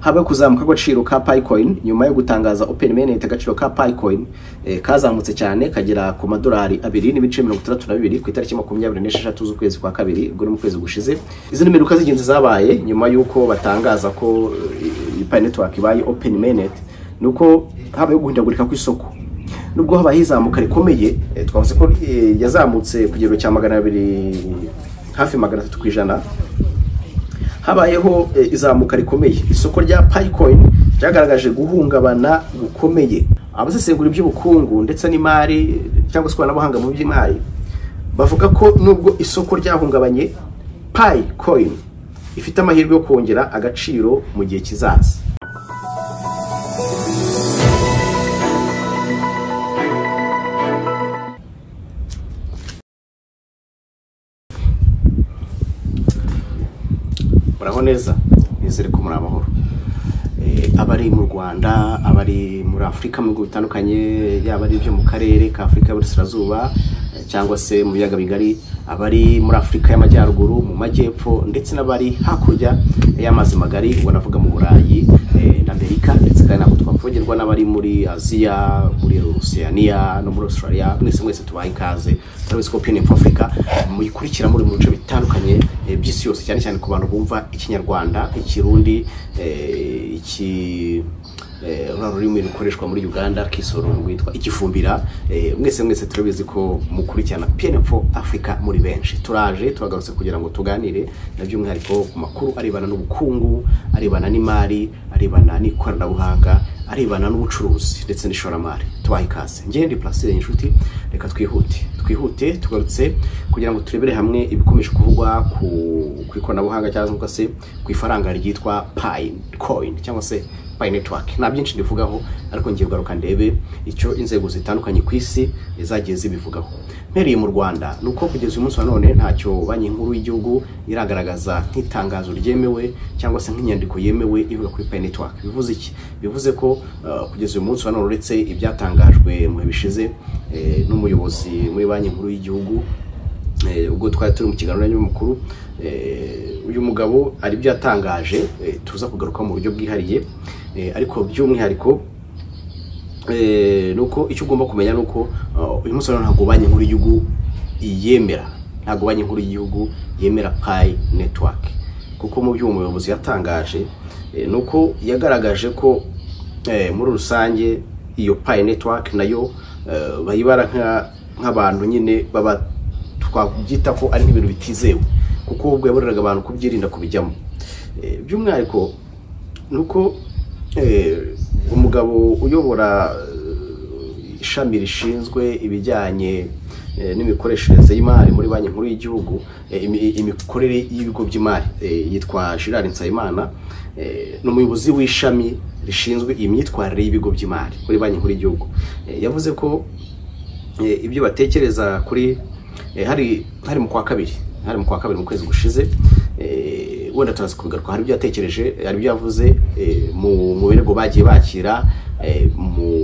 habe kuzamuka agaciro ka Picoin nyuma yo gutangaza OpenMainet agaciro ka Picoin kazamutse cyane kagera ku madolari 2.62 ku itariki 26 z'ukwezi kwa kabiri ubwo mu kwezi gushize. Izi nimeruka zigenze zabaye nyuma yuko batangaza ko Pi network ibaye OpenMainet nuko habaye guhindagurika ku isoko. Nubwo habaye izamuka rikomeye twavuze ko yazamutse ku kigero cya 200 hafi 300%. Habayeho izamuka rikomeye isoko rya Picoin ryagaragaje guhungabana gukomeye. Abasesengura iby'ubukungu ndetse n'imari cyangwa se kwanabuhanga mu by'imari bavuga ko nubwo isoko ryahungabanye Picoin ifite amahirwe yo kongera agaciro mu gihe kizaza. Neza nizere ko muri amahoro abari mu Rwanda abari muri Afrika mu bihugu bitandukanye yaba ari byo mu karere ka Afrika y'Uburasirazuba cyangwa se mu biyaga bigari abari muri Afrika y'Amajyaruguru mu majyepfo ndetse n'abari hakurya y'amazi magari ubona avuga mu Burayi n'Amerika ndetse kandi nabo twakogerwa n'abari muri Aziya muri Oceania no muri Australia mwese tubaye ikaze turabizi ko Opinion for Africa muyikurikira muri mu bice bitandukanye by'isi yose cyane cyane ku bantu bumva ikinyarwanda ikirundi ururimi rukoreshwa muri Uganda kisoro rwitwa ikifumbira mwese turabizi ko mukurikirana Opinion for Africa muri benshi turaje turagarutse kugira ngo tuganire na by'umwihariko ku makuru aribana n'ubukungu aribana n'imari aribana n'ikoranabuhanga aribana n'ubucuruzi ndetse n'ishoramari tubaye ikaze ngende Placide inshuti reka twihute tugarutse kugira ngo turebere hamwe ibikomeje kuvugwa ku ikoranabuhanga cyangwa se ku ifaranga ryitwa Picoin cyangwa se Pi network. Na byinshi ndivugaho ariko ngiye kugaruka ndebe icyo inzego zitandukanye ku isi zagiye zibivugaho. Mpereye mu Rwanda nuko kugeza uyu munsi wa none ntacyo banki nkuru y'igihugu iragaragaza nk'itangazo ryemewe cyangwa se nk'inyandiko yemewe ivuga kuri Pi network. Bivuze iki? Bivuze ko kugeza uyu munsi wa none uretse ibyatangajwe mu bishize n'umuyobozi muri banki nkuru y'igihugu ubwo twari turi mu kiganiro n'abanyamakuru uyu mugabo ari byatangaje tuza kugaruka mu buryo bwihariye ariko by'umwihariko nuko icyo ugomba kumenya nuko uyu munsi ntabwo banki nkuru y'igihugu yemera ntabwo banki nkuru y'igihugu yemera Pi network kuko mu byo umuyobozi yatangaje nuko yagaragaje ko muri rusange iyo Pi network nayo bayibara nk'abantu nyine baba twabyita ko ari nk'ibintu bitizewe kuko ubwo yaboreraga abantu kubyirinda kubijyamo by'umwihariko nuko umugabo uyobora ishami rishinzwe ibijyanye n'imikoreshereze y'imari muri banki nkuru y'igihugu imikorere y'ibigo by'imari yitwa Gerard Nsayimana n'umuyobozi w'ishami rishinzwe imyitwarire y'ibigo by'imari muri banki nkuru y'igihugu yavuze ko ibyo batekereza kuri hari mu kwa kabiri mu kwezi gushize wenda turaza kubigaruka hari ibyo yatekereje hari ibyo yavuze mu birego bagiye bakira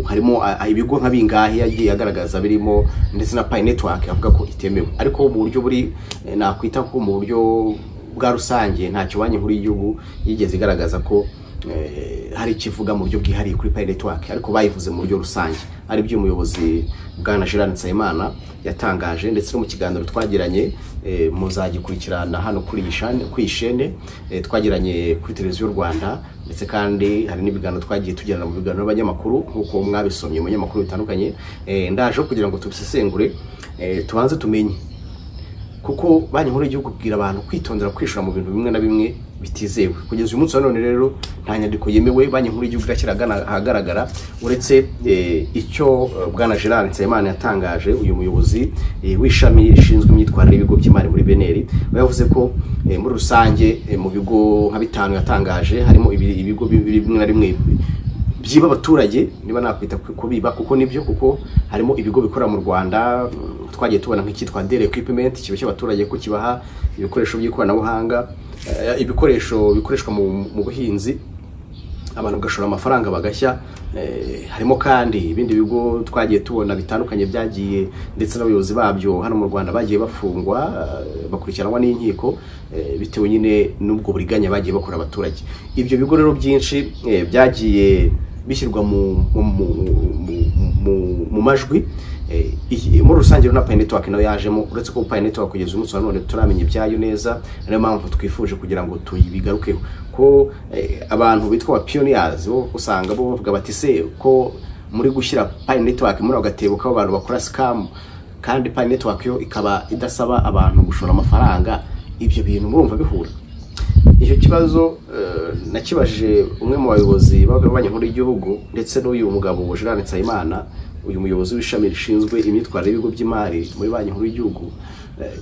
harimo ibigo nk'abingahe yagiye agaragaza birimo ndetse na Pi network avuga ko itemewe ariko mu buryo buri nakwita ko mu buryo bwa rusange ntacyo banki nkuru y'igihugu yigeze igaragaza ko hari kivuga mu buryo bwihariye kuri Pi network ariko bayivuze mu buryo rusange ari byo umuyobozi bwana Gerard Nsayimana yatangaje ndetse no mu kiganiro twagiranye muzagikurikirana hano kuri ishene twagiranye kuri televiziyo y'u Rwanda ndetse kandi hari n'ibiganiro twagiye tugirana mu biganiro n'abanyamakuru nkuko mwabisomye mu nyamakuru bitandukanye ndaje kugira ngo tubisesengure tubanze tumenye kuko banki nkuru y'igihugu kubwira abantu kwitondera kwishura mu bintu bimwe na bimwe bitizewe kugeza uyu munsi wa none rero nta nyandiko yemewe banki nkuru y'igihugu irashyira ahagaragara uretse icyo bwana Gerard Nsayimana yatangaje uyu muyobozi w'ishami rishinzwe imyitwarire y'ibigo by'imari muri BNR yavuze ko muri rusange mu bigo nka 5 yatangaje harimo ibigo bimwe na rimwe byiba abaturage niba nakwita kubiba kuko nibyo kuko harimo ibigo bikora mu Rwanda twagiye tubona nk'ikitwa Dere Equipment kibe cy'abaturage ko kibaha ibikoresho by'ikoranabuhanga ibikoresho bikoreshwa mu buhinzi abantu bagashora amafaranga bagashya. Harimo kandi ibindi bigo twagiye tubona bitandukanye byagiye ndetse n'abayobozi babyo hano mu Rwanda bagiye bafungwa bakurikiranwa n'inkiko bitewe nyine n'ubwo buriganya bagiye bakora abaturage. Ibyo bigo rero byinshi byagiye bishyirwa mu majwi. Muri rusange na Pi Network nayo yajemo, uretse ko Pi Network kugeza umunsi wa none turamenya ibyayo neza, niyo mpamvu twifuje kugira ngo tuyibigarukeho ko abantu bitwa pioneers usanga bo bavuga bati se ko muri gushyira Pi Network muri agatebo ko abantu bakora scam kandi Pi Network yo ikaba idasaba abantu gushora amafaranga, ibyo bintu murumva bihura? Icyo kibazo nakibajije umwe mu bayobozi b'abanye nkuru y'igihugu ndetse n'uyu mugabo Gerard Nsayimana, uyu muyobozi w'ishami rishinzwe imyitwarire y'ibigo by'imari muri banki nkuru y'igihugu.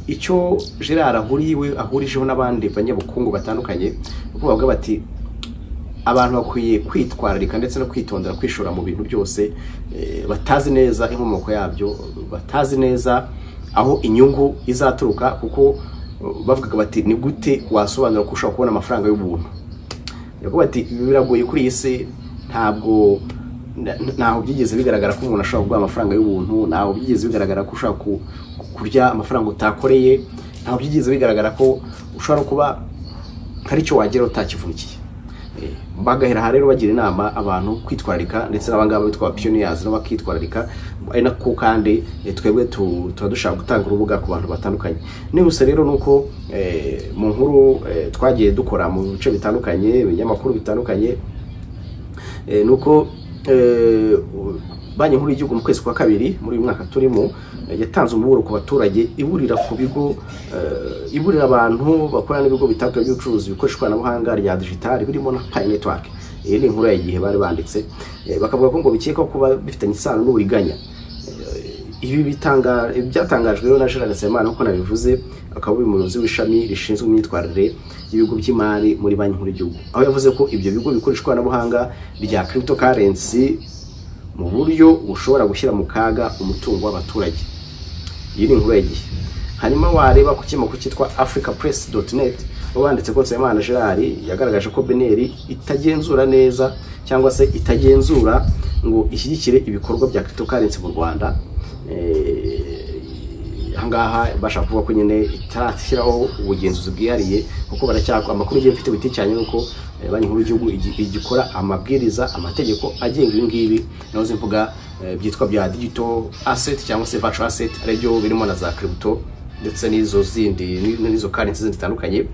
Icyo Gerard ahurijeho n'abandi banyabukungu batandukanye uko bavuga bati abantu bakwiye kwitwararika ndetse no kwitondera kwishora mu bintu byose batazi neza inkomoko yabyo, batazi neza aho inyungu izaturuka, kuko bavugaga bati ni gute wasobanura ko ushaka kubona amafaranga y'ubuntu. Yavuga bati biragoye kuri iyi si, ntaho byigeze bigaragara ko umuntu ashobora kuguha amafaranga y'ubuntu, ntaho byigeze bigaragara ko ushaka kurya amafaranga utakoreye, ntaho byigeze bigaragara ko ushobora kuba hari icyo wagera utakivunikiye. Bagahera aha rero bagira inama abantu kwitwararika, ndetse n'abangaba bitwa pioneers nabo bakitwararika, ari nako kandi twebwe tuba dushaka gutanga urubuga ku bantu batandukanye. Nibuse rero nuko mu nkuru twagiye dukora mu bice bitandukanye, ibinyamakuru bitandukanye, nuko banki nkuru y'igihugu mu kwezi kwa kabiri muri uyu mwaka turimo yatanze umuburo ku baturage, iburira ku bigo, iburira abantu bakorana n'ibigo bitandukanye by'ubucuruzi bikoresha ikoranabuhanga rya digital birimo na Pi Network. Iyi ni inkuru y'igihe bari banditse, bakavuga ko ngo bikeka kuba bifitanye isano n'uburiganya. Ibi byatangajwe rero na Gerard Nsayimana uko nabivuze, akaba ari umuyobozi w'ishami rishinzwe imyitwarire y'ibigo by'imari muri banki nkuru y'igihugu, aho yavuze ko ibyo bigo bikoresha ikoranabuhanga rya cryptocurrency mu buryo bushobora gushyira mu kaga umutungo w'abaturage. Iyi ni inkuru y'igihe. Hanyuma wareba ku kinyamakuru cyitwa africapress.net banditse ko Nsayimana Gerard yagaragaje ko BNR itagenzura neza cyangwa se itagenzura ngo ishyigikire ibikorwa bya cryptocurrency mu Rwanda. Hangaha bashaka kuvuga ko nyine itarashyiraho ubugenzuzi bwihariye, kuko baracyakwa amakuru ngiye mfite biticanye nuko banki nkuru y'igihugu igikora amabwiriza amategeko agenga ibi ngibi nazo mvuga byitwa bya digital asset cyangwa se virtual asset, aribyo birimo na za crypto ndetse n'izo zindi n'izo currency zindi zitandukanye.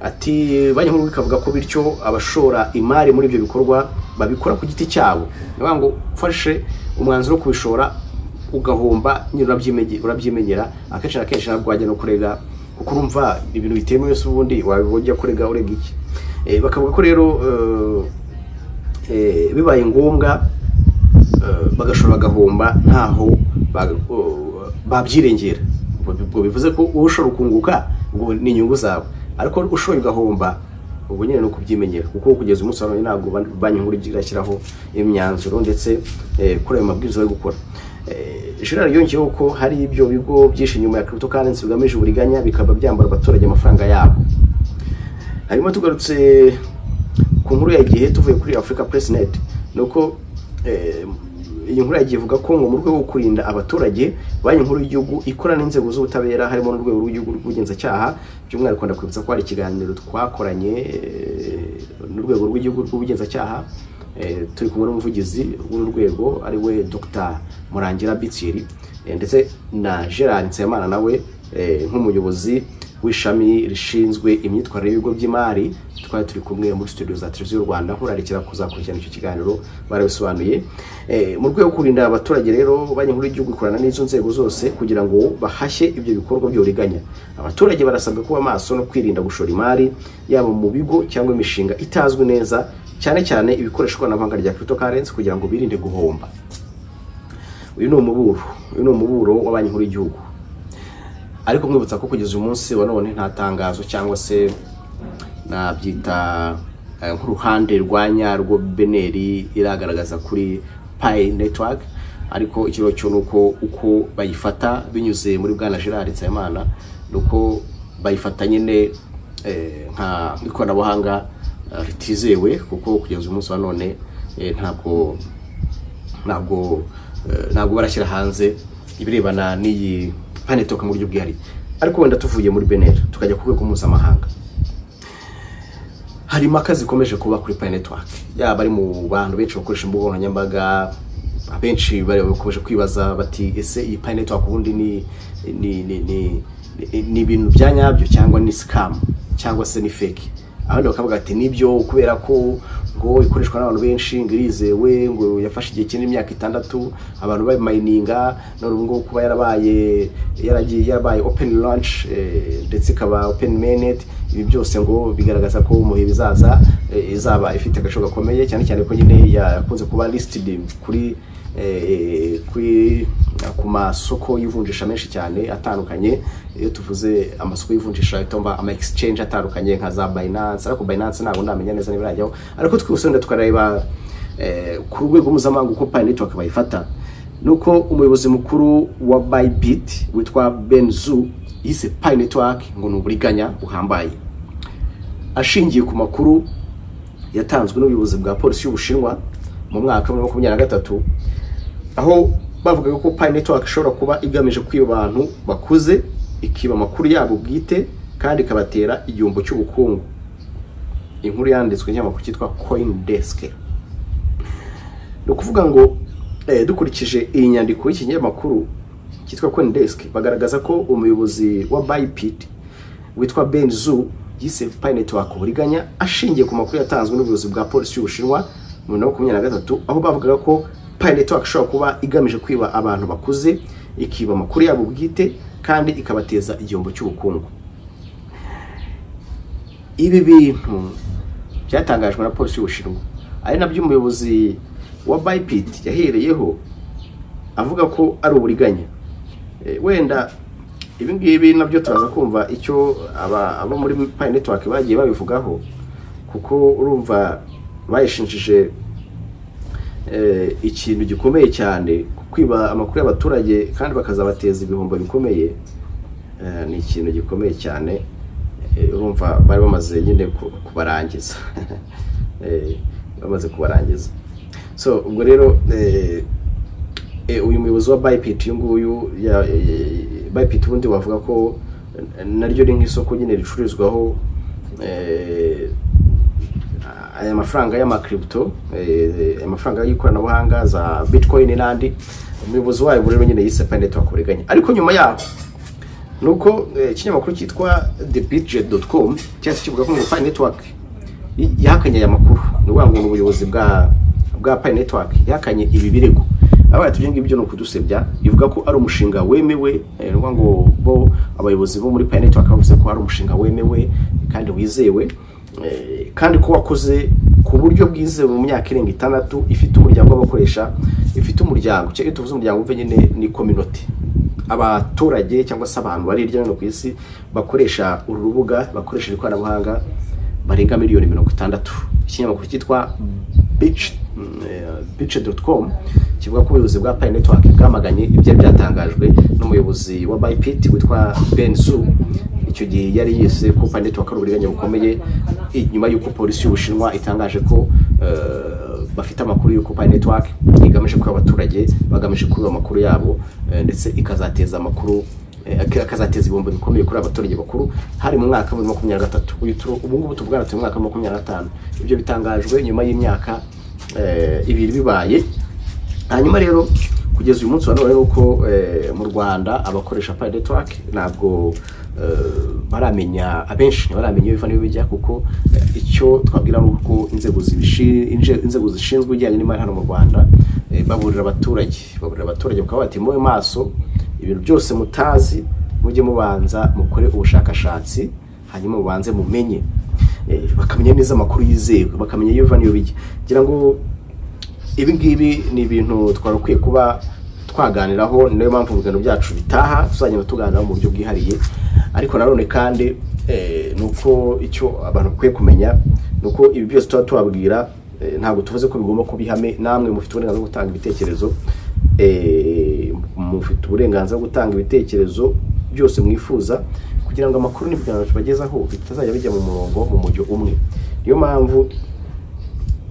Ati banki nkuru ikavuga ko bityo abashora imari muri ibyo bikorwa babikora ku giti cyabo, niyo ngo ufashe umwanzuro wo kubishora ugahomba urabyimenyera, akenshi na kenshi ntabwo wajya no kurega kuko urumva ibintu bitemewe se ubundi wabijya kurega urega iki. Bakavuga ko rero bibaye ngombwa bagashora bagahomba ntaho babyirengera. Ubwo bivuze ko ushobora kunguka ngo ni inyungu zawe, ariko ushobora ugahomba ubwo nyine no kubyimenyera, kuko kugeza umunsi wa none ntabwo banki nkuru irashyiraho imyanzuro ndetse kuri ayo mabwiriza yo gukora. Gerard yongeyeho ko hari ibyo bigo byinshi nyuma ya cryptocurrency bigamije uburiganya bikaba byambara abaturage amafaranga yabo. Harimo tugarutse ku nkuru yagiye tuvuye kuri africapress.net, nuko iyi nkuru yagiye ivuga ko ngo mu rwego rwo kurinda abaturage banki nkuru y'igihugu ikorana n'inzego z'ubutabera harimo n'urwego rw'igihugu rw'ubugenzacyaha. By'umwihariko ndakwibutsa ko hari ikiganiro twakoranye n'urwego rw'igihugu rw'ubugenzacyaha, turi kumwe n'umuvugizi w'urwego ari we Dr Murangira Bitsiri, ndetse na Gerard Nsayimana nawe nk'umuyobozi w'ishami rishinzwe imyitwarire y'ibigo by'imari. Twari turi kumwe muri studio za televiziyo y'u Rwanda, nkurarikira kuzakurikirana icyo kiganiro barabisobanuye. Mu rwego rwo kurinda abaturage rero banki nkuru y'igihugu ikorana n'izo nzego zose kugira ngo bahashye ibyo bikorwa by'uburiganya. Abaturage barasabwa kuba maso no kwirinda gushora imari yaba mu bigo cyangwa imishinga itazwi neza, cyane cyane ibikoresho ikoranabuhanga rya cryptocurrency kugira ngo birinde guhomba. Uyu ni umuburo wa banki nkuru y'igihugu, ariko mwibutsa ko kugeza umunsi wa none nta tangazo cyangwa se nabyita nk'uruhande rwa nyarwo BNR iragaragaza kuri Pi Network. Ariko ikiro cyo nuko uko bayifata binyuze muri bwana Gerard Nsayimana, nuko bayifata nyine nka ikoranabuhanga ritizewe, kuko kugeza uyu munsi wa none ntabwo barashyira hanze ibirebana n'iyi Pi Network mu buryo bwihariye. Ariko wenda tuvuye muri Benera tukajya ku rwego mpuzamahanga, hari impaka zikomeje kuba kuri Pi Network, yaba ari mu bantu benshi bakoresha imbuga nkoranyambaga. Abenshi bakomeje kwibaza bati ese iyi Pi Network ubundi ni ibintu bya nyabyo cyangwa ni scam cyangwa se ni fake. Abandi bakavuga ati nibyo, kubera ko ngo ikoreshwa n'abantu benshi, ngirizewe, ngo yafashe igihe kinini, imyaka 6 abantu bayimayininga, none ngo kuba yarabaye open launch ndetse ikaba open mainnet. Ibi byose ngo bigaragaza ko mu bizaza izaba ifite agaciro gakomeye, cyane cyane ko nyine yakunze kuba listed ku masoko y'ivunjisha menshi cyane atandukanye. Iyo tuvuze amasoko y'ivunjisha itomba ama exchange atandukanye nka za Binance, ariko Binance ntabwo ndamenya neza niba yajyaho. Ariko twusonde tukareba ku rwego mpuzamahanga uko Pi Network bayifata, nuko umuyobozi mukuru wa Bybit witwa Ben Zhu yise Pi Network ngo n'uburiganya buhambaye, ashingiye ku makuru yatanzwe n'ubuyobozi bwa polisi y'Ubushinwa mu mwaka wa 2023, aho bavuga ko Pi Network ishobora kuba igamije kwiba abantu bakuze, ikiba amakuru yabo bwite kandi ikabatera igihombo cy'ubukungu. Inkuru yanditswe n'amakuru cyitwa CoinDesk. No kuvuga ngo dukurikije iyi nyandiko y'iki kinyamakuru cyitwa CoinDesk, bagaragaza ko umuyobozi wa Bybit witwa Ben Zhu yise Pi Network uburiganya, ashingiye ku makuru yatanzwe n'ubuyobozi bwa polisi y'Ubushinwa mu 2023, aho bavugaga ko Pi Network ishobora kuba igamije kwiba abantu bakuze, ikiba amakuru yabo bwite kandi ikabateza igihombo cy'ubukungu. Ibi bintu byatangajwe na polisi y'Ubushinwa, ari nabyo umuyobozi wa Bybit yahereyeho avuga ko ari uburiganya. Wenda ibi ngibi nabyo turaza kumva icyo aba muri Pi Network bagiye babivugaho, kuko urumva bayishinjije ikintu gikomeye cyane, kwiba amakuru y'abaturage kandi bakazabateza ibihombo bikomeye. Ni ikintu gikomeye cyane, urumva bari bamaze nyine kubarangiza bamaze kubarangiza. So ubwo rero uyu muyobozi wa Bybit nguyu Bybit ubundi bavuga ko naryo ari nk'isoko nyine ricururizwaho aya mafaranga y'amakrypto, amafaranga y'ikoranabuhanga za Bitcoin n'andi. Umuyobozi wayo rero nyine yise Pi Network uburiganya. Ariko nyuma yaho nuko ikinyamakuru cyitwa thebitget.com cyase kivuga ko Pi Network yahakanye aya makuru. Nuvuga ngo ubuyobozi bwa Pi Network yahakanye ibi birego. Aba tubye ngibyo no kudusebya, ivuga ko ari umushinga wemewe. Nuvuga ngo bo abayobozi bo muri Pi Network bavuze ko ari umushinga wemewe kandi wizewe, kandi ko wakoze ku buryo bwizewe mu myaka irenga 6, ifite umuryango w'abakoresha, ifite umuryango cyo tuvuze umuryango umve nyine ni community, abaturage cyangwa se abantu bari hirya no ku isi bakoresha uru rubuga, bakoresha ikoranabuhanga barenga miliyoni 60. Ikinyamakuru cyitwa bitget.com kivuga ko ubuyobozi bwa Pi Network bwamaganye ibyo byatangajwe n'umuyobozi wa Bybit witwa Ben Zhu. Icyo gihe yari yise ko Pi Network ari uburiganya bukomeye, nyuma y'uko polisi y'Ubushinwa itangaje ko bafite amakuru y'uko Pi Network igamije ko abaturage bagamije kuba amakuru yabo, ndetse ikazateza amakuru akazateza ibihombo bikomeye kuri abaturage bakuru. Hari mu mwaka wa 2023, ubu ngubu tuvugana mu mwaka wa 2025. Ibyo bitangajwe nyuma y'imyaka ibiri bibaye. Hanyuma rero kugeza uyu munsi wa none uko mu Rwanda abakoresha Pi Network ntabwo baramenya, abenshi baramenya ibiva n'ibijya, kuko icyo twabwira nuko inzego zishinzwe ujyanye n'imari hano mu Rwanda baburira abaturage bakaba bati muwe maso, ibintu byose mutazi mujye mubanza mukore ubushakashatsi, hanyuma mubanze mumenye, bakamenya neza amakuru yizewe, bakamenya ibiva n'ibijya. Ngira ngo ibi ngibi ni ibintu twarukwiye kuba twaganiraho, niyo mpamvu ibiganiro byacu bitaha tuzagenda tuganira mu buryo bwihariye. Ariko nanone kandi nuko icyo abantu bakwiye kumenya nuko ibi byose tuba tubabwira ntabwo tuvuze ko bigomba kubihame. Namwe mufite uburenganzira bwo gutanga ibitekerezo, mufite uburenganzira bwo gutanga ibitekerezo byose mwifuza, kugira ngo amakuru n'ibiganiro tubagezaho bitazajya bijya mu murongo mu mujyo umwe. niyo mpamvu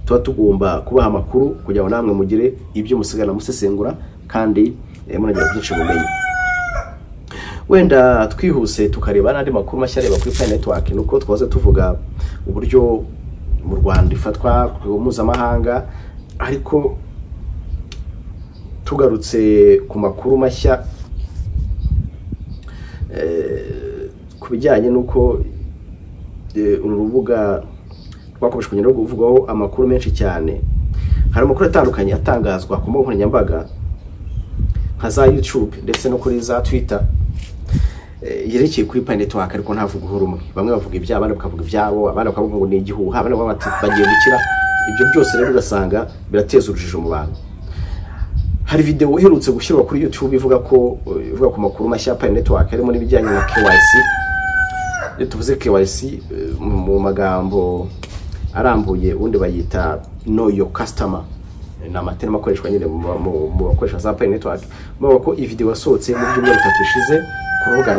tuba tugomba kubaha amakuru kugira ngo namwe mugire ibyo musigana musesengura kandi munagira byinshi mumenye. Wenda twihuse tukareba n'andi makuru mashya areba kuri Pi Network, nuko twaze tuvuga uburyo mu Rwanda ifatwa ku mpuzamahanga, ariko tugarutse ku makuru mashya ku bijyanye nuko uru rubuga rwakomeje kugenda ruvugwaho amakuru menshi cyane. Hari amakuru atandukanye atangazwa ku mbuga nkoranyambaga nka za YouTube ndetse no kuri za Twitter yerekeye kuri Pi Network, ariko ntavuga rumwe. Bamwe bavuga ibyabo, abandi bakavuga ibyabo, abandi bakavuga ngo ni igihuha, abandi bagiye gukira. Ibyo byose rero ugasanga birateza urujijo mu bantu. Hari video iherutse gushyirwa kuri YouTube ivuga ku makuru mashya Pi Network harimo n'ibijyanye na KYC. Tuvuze KYC mu magambo arambuye ubundi bayita know your customer, na matema akoreshwa nyine mu bakoresha za Pi Network. Mubona ko iyi video yasohotse mu byumweru 3 bishize ku rubuga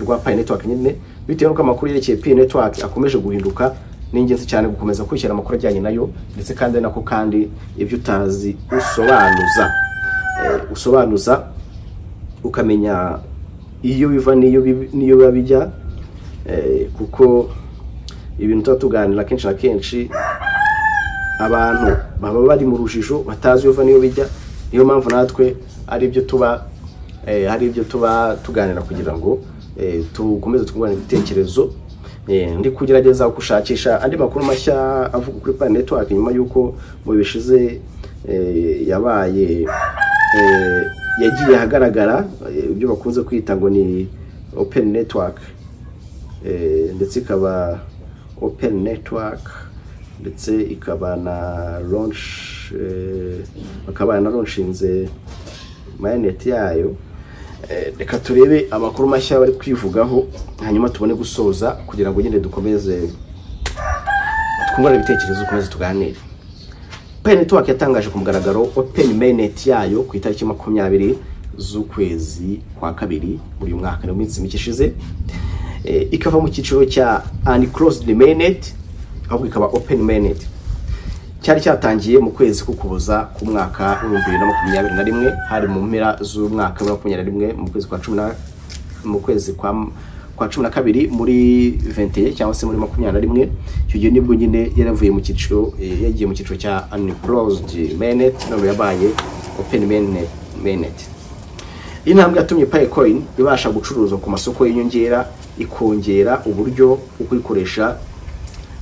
rwa Pi Network nyine, bitewe n'uko amakuru yerekeye Pi Network akomeje guhinduka. Ni ingenzi cyane gukomeza kwishyira amakuru ajyanye nayo, ndetse kandi nako kandi ibyo utazi usobanuza ukamenya iyo biva niyo babijya, kuko ibintu tutatuganira kenshi na kenshi abantu baba bari mu rujijo batazi biva niyo bijya. Niyo mpamvu natwe ari ibyo tuba tuganira kugira ngo tukomeze twungurane ibitekerezo. Ndi kugerageza gushakisha andi makuru mashya avuga kuri Pi Network nyuma yuko mu bishize yagiye ahagaragara ibyo bakunze kwita ngo ni Open Network, ndetse ikaba Open Network, ndetse ikaba na launch bakaba na launchinze mainnet yayo. Reka turebe amakuru mashya bari kwivugaho, hanyuma tubone gusoza kugira ngo nyine dukomeze twungurane ibitekerezo, dukomeze tuganire. Pi Network yatangaje ku mugaragaro Open Mainnet yayo ku itariki 20 z'ukwezi kwa kabiri muri uyu mwaka, no minsi mike ishize, ikava mu cyiciro cya Unclosed Mainnet ahubwo ikaba Open Mainnet. Cyari cyatangiye mu kwezi k'Ukuboza ku mwaka wa 2021, hari mu mpera z'umwaka wa 2021 mu kwezi kwa 12 muri 20 cyangwa se muri 21. Icyo gihe nibwo nyine yaravuye mu cyiciro, yagiye mu cyiciro cya Unclosed Mainnet, none yabaye Open Mainnet. Intambwe yatumye Picoin ibasha gucuruzwa ku masoko y'inyongera, ikongera uburyo ukuyikoresha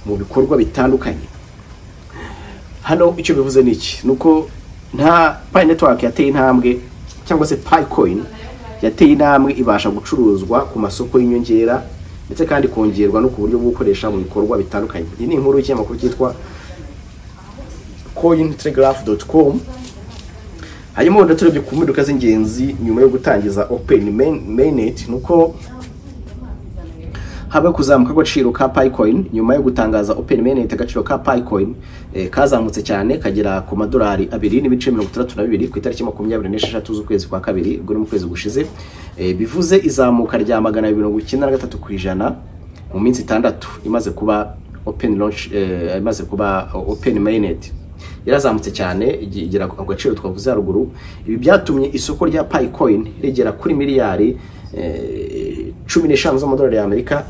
mu bikorwa bitandukanye. Hano icyo bivuze niki, nuko nta Pi Network yateye intambwe, cyangwa se Picoin yateye intambwe ibasha gucuruzwa ku masoko y'inyongera, ndetse kandi kongerwa no ku buryo bwo gukoresha mu bikorwa bitandukanye. Iyi ni inkuru y'ikinyamakuru cyitwa cointelegraph.com. Hanyuma wenda turebye ku mpinduka z'ingenzi nyuma yo gutangiza Open Mainnet, nuko habe kuzamuka agaciro ka Picoin nyuma yo gutangaza Open Mainnet. Agaciro ka Picoin kazamutse cyane kagera ku $2.62 ku itariki 26 z'ukwezi kwa kabiri, ubwo mu kwezi gushize. Bivuze izamuka rya 293% mu minsi 6 imaze kuba Open Mainnet. Yarazamutse cyane igera ku gaciro twavuze haruguru. Ibi byatumye isoko rya Picoin rigera kuri miliyari 15 z'amadolari y'Amerika,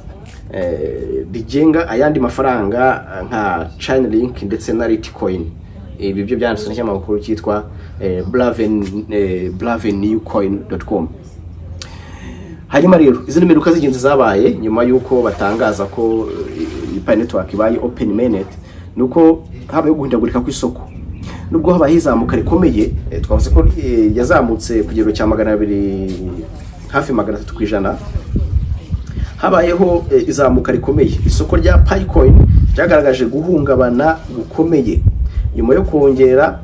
bigenga ayandi mafaranga nka Chainlink ndetse na Litecoin. Ibi byo byanditswe n'ikinyamakuru cyitwa blavenewcoin.com. Hanyuma rero izi ni mpinduka z'ingenzi zabaye nyuma yuko batangaza ko Pi Network ibaye Open Mainnet, nuko habaye guhindagurika ku isoko. Nubwo habaye izamuka rikomeye, twavuze ko yazamutse ku kigero cya 200 hafi 300%. Habayeho izamuka rikomeye, isoko rya Picoin ryagaragaje guhungabana gukomeye nyuma yo kongera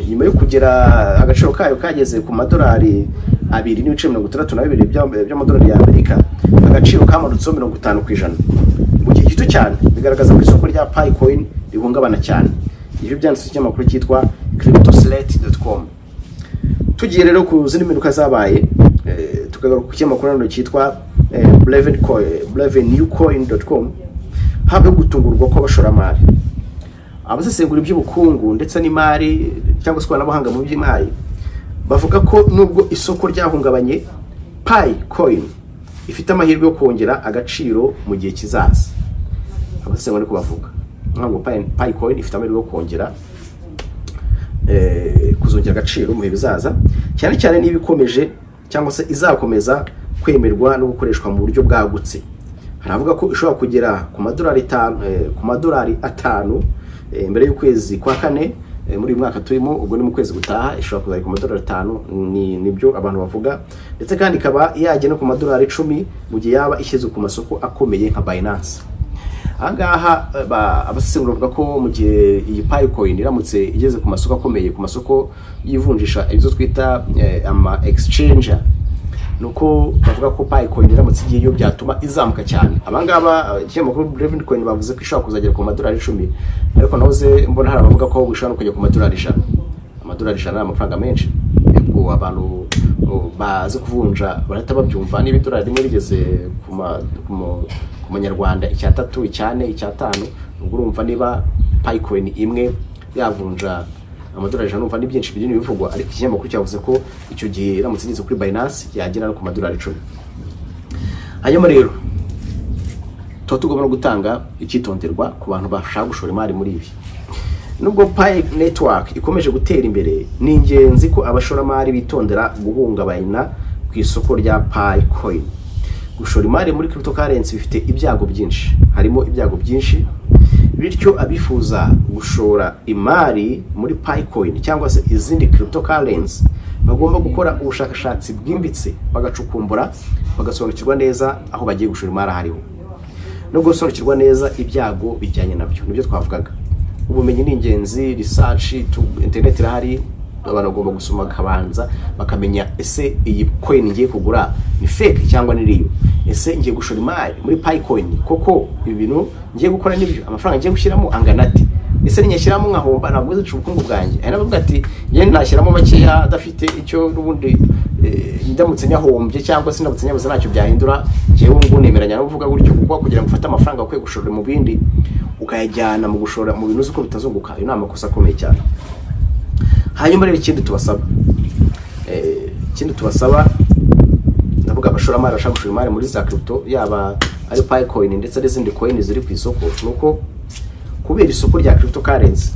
nyuma yo kugera agaciro kayo kageze ku $2.62 by'amadolari y'Amerika. Agaciro kamanutseho 50% mu gihe gito cyane, bigaragaza ko isoko rya Picoin rihungabana cyane. Ibyo byanditswe n'ikinyamakuru cyitwa cryptoslate.com. Tugiye rero ku zindi mpinduka zabaye, tukagaruka ku kinyamakuru cyitwa blavenewcoin.com. habe gutungurwa kw'abashoramari. Abasesengura iby'ubukungu ndetse n'imari cyangwa se ikoranabuhanga mu by'imari bavuga ko nubwo isoko ryahungabanye, Picoin ifite amahirwe yo kongera agaciro mu gihe kizaza. Abasesengura ariko bavuga ntabwo Picoin ifite amahirwe yo kongera kuzongera agaciro mu bihe bizaza, cyane cyane niba ikomeje cyangwa se izakomeza kwemerwa no gukoreshwa mu buryo bwagutse. Haravuga ko ishobora kugera ku madolari 5 mbere y'ukwezi kwa kane muri uyu mwaka turimo, ubwo ni mu kwezi gutaha ishobora kuzajya ku madolari 5, nibyo abantu bavuga, ndetse kandi ikaba yagena ku madolari 10 mu gihe yaba ishyizwe ku masoko akomeye nka Binance. Ahangaha abasesengura bavuga ko mu gihe iyi Picoin iramutse igeze ku masoko akomeye, ku masoko y'ivunjisha ibyo twita ama exchanger, nuko bavuga ko Picoin iramutse igiye byatuma izamuka cyane. Abangaba ikinyamakuru Brevicoin bavuze ko ishobora kuzagera ku madolari 10, ariko nahoze mbona hari abavuga ko bishobora no kujya ku madolari 5. Amadolari 5 amafaranga menshi, yabwo abantu bazi kuvunja barahita babyumva. Niba idolari rimwe rigeze ku manyarwanda 3, 4, 5, ubwo urumva niba Picoin imwe yavunja amadolari 5 numva ni byinshi biri bivugwa, ariko ikinyamakuru cyavuze ko icyo gihe iramutse igeze kuri Binance yagera no ku madolari 10. Hanyuma rero tugomba no gutanga icyitonderwa ku bantu bashaka gushora imari muri ibi. Nubwo Pi Network ikomeje gutera imbere, ni ingenzi ko abashoramari bitondera guhungabana ku isoko rya Picoin. Gushora imari muri cryptocurrency bifite ibyago byinshi, harimo ibyago byinshi, bityo abifuza gushora imari muri Picoin cyangwa se izindi cryptocurrency bagomba gukora ubushakashatsi bwimbitse, bagacukumbura, bagasobanukirwa neza aho bagiye gushora imari hariho, no gusobanukirwa neza ibyago bijyanye nabyo. Nibyo twavugaga, ubumenyi ni ingenzi, research, internet irahari, abantu bagomba gusoma kabanza bakamenya ese iyi coin ngiye kugura ni fake cyangwa ni real, ese ngiye gushora imari muri Picoin koko ibi bintu ngiye gukora nibyo, amafaranga ngiye gushyiramo angana ati, ese ninyashyiramo nkahomba ntabwo zica ubukungu bwanjye. Ari navuga ati ye nashyiramo makeya adafite icyo n'ubundi ndamutse nyahombye cyangwa se ndamutse nyabuze ntacyo byahindura, jewe ngo nemeranya no kuvuga gutyo, kuko kugira ngo ufate amafaranga ukwiye gushora mu bindi ukayajyana mu gushora mu bintu uko bitazunguka, iyo amakosa akomeye cyane. Hanyuma rero ikindi tubasaba ndavuga abashoramari bashaka gushora imari muri za crypto, yaba ari Picoin ndetse n'izindi coin ziri ku isoko, nuko kubera isoko rya cryptocurrency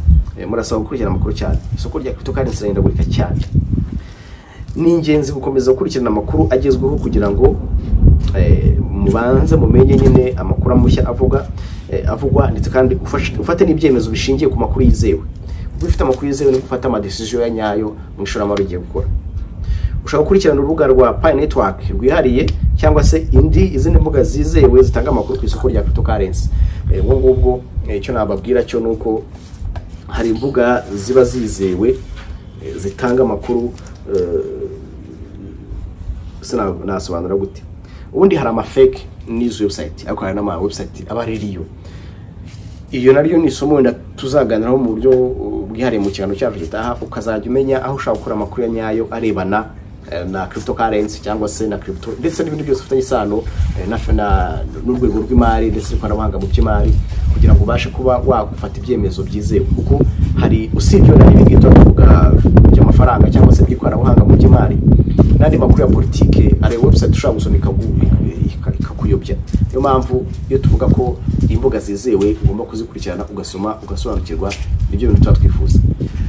murasaba gukurikirana amakuru cyane. Isoko rya cryptocurrency ririndagurika cyane, ni ingenzi gukomeza gukurikirana amakuru agezweho kugira ngo mubanze mumenye nyine amakuru amushya avugwa, ndetse kandi ufate n'ibyemezo bishingiye ku makuru yizewe. Ufite amakuru yizewe no gufata ama decision ya nyayo mu ishoramari ugiye gukora. Ushaka gukurikirana urubuga rwa Pi Network rwihariye cyangwa se izindi mbuga zizewe zitanga amakuru ku isoko rya cryptocurrency. Ngubwo icyo nababwira cyo nuko hari imbuga ziba zizewe zitanga amakuru, nasobanura gute. Ubundi hari ama fake news website, ariko hari n'ama website aba ririyo. Iyo naryo ni isomo wenda tuzaganiraho mu buryo bwihariye mu kiganiro cyacu gitaha, ukazajya umenya aho ushaka gukora amakuru ya nyayo arebana na cryptocurrency cyangwa se na crypto, ndetse n'ibindi byose bifitanye isano n'urwego rw'imari ndetse n'ikoranabuhanga mu by'imari, kugira ngo ubashe kuba wagufata ibyemezo byizewe. Kuko hari usibye na n'ibindi tuvuga by'amafaranga cyangwa se by'ikoranabuhanga mu by'imari, n'andi makuru ya politike, ari website ushaka gusomeka ikakuyobya. Niyo mpamvu iyo tuvuga ko imbuga zizewe ugomba kuzikurikirana, ugasoma, ugasobanukirwa ibyo bintu twifuza.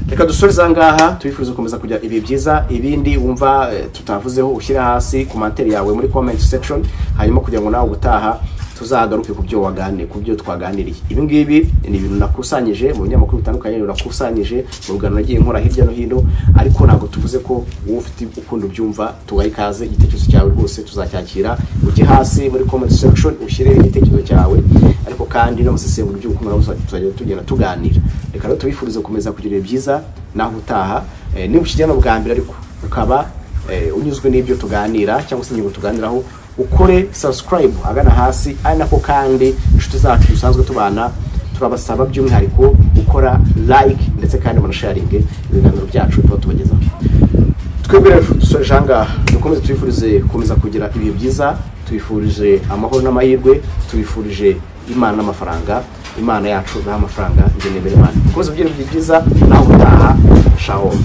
Reka dusoreza ngaha, tubifuza gukomeza kujya ibi byiza, ibindi wumva tutavuzeho ushyira hasi commentaire yawe muri comment section, hanyuma kugira ngo nawe ubutaha tuzagaruke ku byo waganiriye, ku byo twaganiriye. Ibi ngibi ni ibintu nakusanyije mu binyamakuru bitandukanye, nakusanyije mu rugano nagiye nkora hirya no hino, ariko ntabwo tuvuze ko wowe ufite ukundi ubyumva. Tugaye ikaze, igitekerezo cyawe rwose tuzacyakira, ujye hasi muri comment section ushyire igitekerezo cyawe, ariko kandi no musesengura by'ubukungu nabo tuzajya tugenda tuganira. Reka rero tubifurize gukomeza kugira ibyiza naho utaha, niba ukijyana bwa mbere ariko ukaba unyuzwe n'ibyo tuganira cyangwa se ingingo tuganiraho, ukore subscribe agana hasi, ari nako kandi inshuti zacu dusanzwe tubana turabasaba by'umwihariko gukora like ndetse kandi munasharinge ibiganiro byacu tuba tubagezaho. twebwe rero dusoje ahangaha dukomeze tubifurize gukomeza kugira ibihe byiza, tubifurije amahoro n'amahirwe, tubifurije Imana n'amafaranga, Imana yacu n'amafaranga ngene imbere Imana. Dukomeze kugira ibihe byiza naho utaha. Shalom.